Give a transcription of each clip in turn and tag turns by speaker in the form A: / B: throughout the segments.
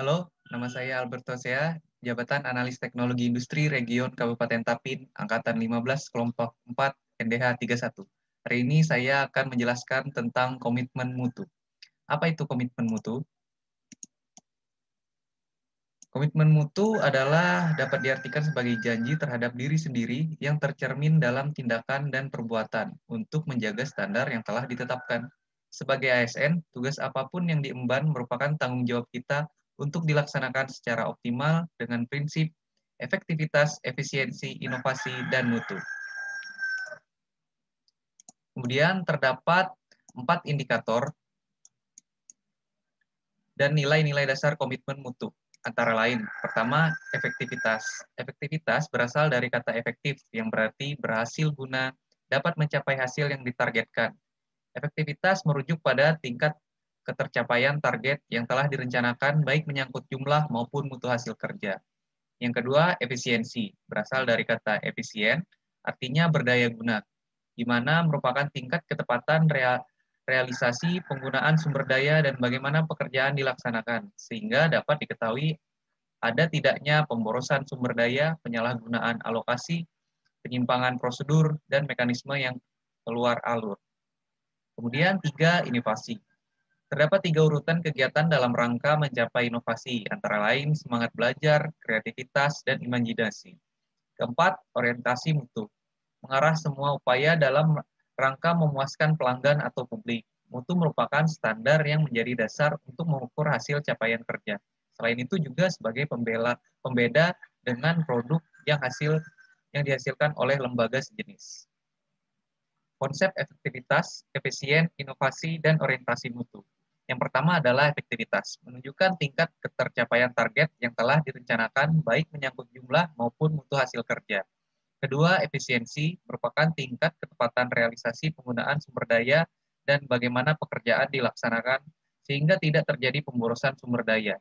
A: Halo, nama saya Alberto Sea, jabatan Analis Teknologi Industri Region Kabupaten Tapin, Angkatan 15, Kelompok 4, NDH 31. Hari ini saya akan menjelaskan tentang komitmen mutu. Apa itu komitmen mutu? Komitmen mutu adalah dapat diartikan sebagai janji terhadap diri sendiri yang tercermin dalam tindakan dan perbuatan untuk menjaga standar yang telah ditetapkan. Sebagai ASN, tugas apapun yang diemban merupakan tanggung jawab kita untuk dilaksanakan secara optimal dengan prinsip efektivitas, efisiensi, inovasi, dan mutu. Kemudian terdapat 4 indikator dan nilai-nilai dasar komitmen mutu. Antara lain, pertama, efektivitas. Efektivitas berasal dari kata efektif, yang berarti berhasil guna dapat mencapai hasil yang ditargetkan. Efektivitas merujuk pada tingkat ketercapaian target yang telah direncanakan baik menyangkut jumlah maupun mutu hasil kerja. Yang kedua, efisiensi. Berasal dari kata efisien, artinya berdaya guna, di mana merupakan tingkat ketepatan realisasi penggunaan sumber daya dan bagaimana pekerjaan dilaksanakan, sehingga dapat diketahui ada tidaknya pemborosan sumber daya, penyalahgunaan alokasi, penyimpangan prosedur, dan mekanisme yang keluar alur. Kemudian tiga, inovasi. Terdapat tiga urutan kegiatan dalam rangka mencapai inovasi, antara lain semangat belajar, kreativitas, dan imajinasi. Keempat, orientasi mutu. Mengarah semua upaya dalam rangka memuaskan pelanggan atau publik. Mutu merupakan standar yang menjadi dasar untuk mengukur hasil capaian kerja. Selain itu juga sebagai pembeda dengan produk yang dihasilkan oleh lembaga sejenis. Konsep efektivitas, efisien, inovasi, dan orientasi mutu. Yang pertama adalah efektivitas, menunjukkan tingkat ketercapaian target yang telah direncanakan baik menyangkut jumlah maupun mutu hasil kerja. Kedua, efisiensi merupakan tingkat ketepatan realisasi penggunaan sumber daya dan bagaimana pekerjaan dilaksanakan sehingga tidak terjadi pemborosan sumber daya.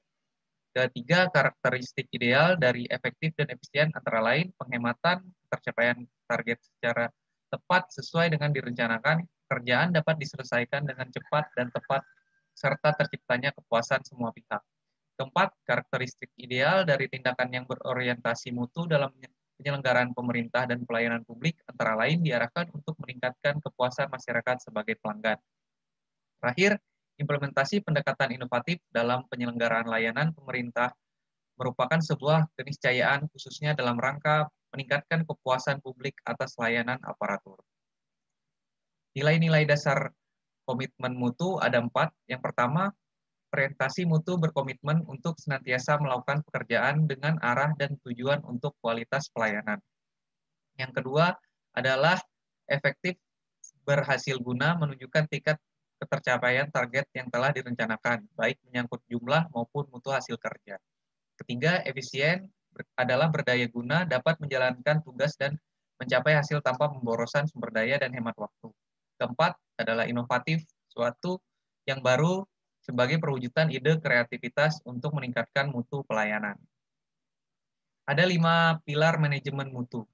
A: Ketiga, karakteristik ideal dari efektif dan efisien antara lain penghematan, tercapaian target secara tepat sesuai dengan direncanakan, kerjaan dapat diselesaikan dengan cepat dan tepat, serta terciptanya kepuasan semua pihak. Keempat, karakteristik ideal dari tindakan yang berorientasi mutu dalam penyelenggaraan pemerintah dan pelayanan publik antara lain diarahkan untuk meningkatkan kepuasan masyarakat sebagai pelanggan. Terakhir, implementasi pendekatan inovatif dalam penyelenggaraan layanan pemerintah merupakan sebuah keniscayaan khususnya dalam rangka meningkatkan kepuasan publik atas layanan aparatur. Nilai-nilai dasar komitmen mutu ada 4. Yang pertama, orientasi mutu berkomitmen untuk senantiasa melakukan pekerjaan dengan arah dan tujuan untuk kualitas pelayanan. Yang kedua adalah efektif berhasil guna menunjukkan tingkat ketercapaian target yang telah direncanakan, baik menyangkut jumlah maupun mutu hasil kerja. Ketiga, efisien adalah berdaya guna dapat menjalankan tugas dan mencapai hasil tanpa pemborosan sumber daya dan hemat waktu. Keempat adalah inovatif, suatu yang baru sebagai perwujudan ide kreativitas untuk meningkatkan mutu pelayanan. Ada 5 pilar manajemen mutu.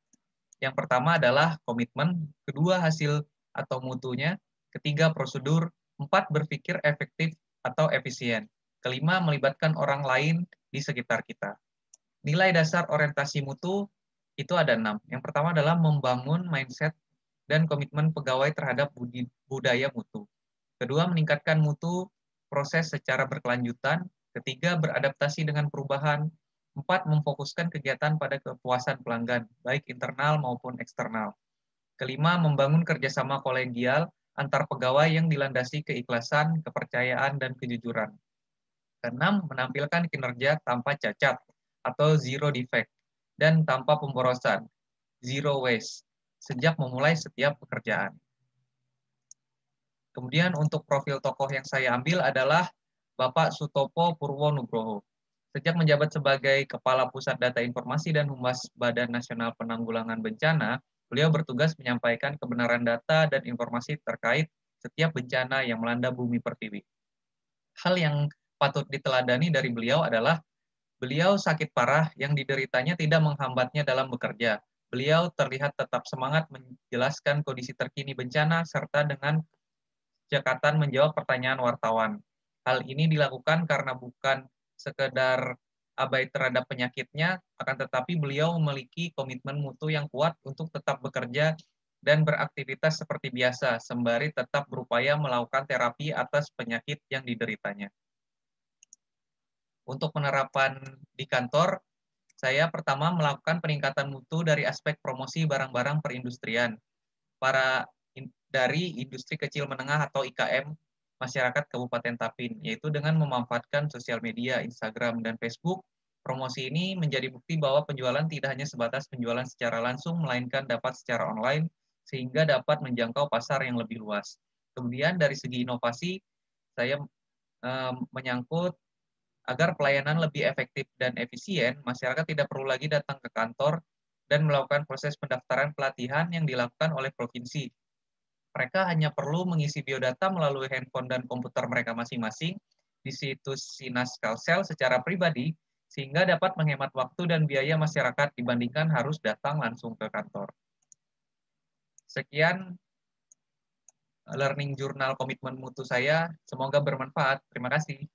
A: Yang pertama adalah komitmen, kedua hasil atau mutunya, ketiga prosedur, 4 berpikir efektif atau efisien, kelima melibatkan orang lain di sekitar kita. Nilai dasar orientasi mutu itu ada 6. Yang pertama adalah membangun mindset dan komitmen pegawai terhadap budaya mutu. Kedua, meningkatkan mutu proses secara berkelanjutan. Ketiga, beradaptasi dengan perubahan. Empat, memfokuskan kegiatan pada kepuasan pelanggan, baik internal maupun eksternal. Kelima, membangun kerjasama kolegial antar pegawai yang dilandasi keikhlasan, kepercayaan, dan kejujuran. Keenam, menampilkan kinerja tanpa cacat atau zero defect dan tanpa pemborosan, zero waste, sejak memulai setiap pekerjaan. Kemudian untuk profil tokoh yang saya ambil adalah Bapak Sutopo Purwonugroho. Sejak menjabat sebagai Kepala Pusat Data Informasi dan Humas Badan Nasional Penanggulangan Bencana, beliau bertugas menyampaikan kebenaran data dan informasi terkait setiap bencana yang melanda bumi pertiwi. Hal yang patut diteladani dari beliau adalah beliau sakit parah yang dideritanya tidak menghambatnya dalam bekerja. Beliau terlihat tetap semangat menjelaskan kondisi terkini bencana serta dengan cekatan menjawab pertanyaan wartawan. Hal ini dilakukan karena bukan sekedar abai terhadap penyakitnya, akan tetapi beliau memiliki komitmen mutu yang kuat untuk tetap bekerja dan beraktivitas seperti biasa, sembari tetap berupaya melakukan terapi atas penyakit yang dideritanya. Untuk penerapan di kantor, saya pertama melakukan peningkatan mutu dari aspek promosi barang-barang perindustrian. Dari industri kecil menengah atau IKM masyarakat Kabupaten Tapin, yaitu dengan memanfaatkan sosial media, Instagram, dan Facebook. Promosi ini menjadi bukti bahwa penjualan tidak hanya sebatas penjualan secara langsung, melainkan dapat secara online, sehingga dapat menjangkau pasar yang lebih luas. Kemudian dari segi inovasi, saya menyangkut agar pelayanan lebih efektif dan efisien, masyarakat tidak perlu lagi datang ke kantor dan melakukan proses pendaftaran pelatihan yang dilakukan oleh provinsi. Mereka hanya perlu mengisi biodata melalui handphone dan komputer mereka masing-masing di situs Sinas Kalsel secara pribadi, sehingga dapat menghemat waktu dan biaya masyarakat dibandingkan harus datang langsung ke kantor. Sekian learning journal komitmen mutu saya, semoga bermanfaat. Terima kasih.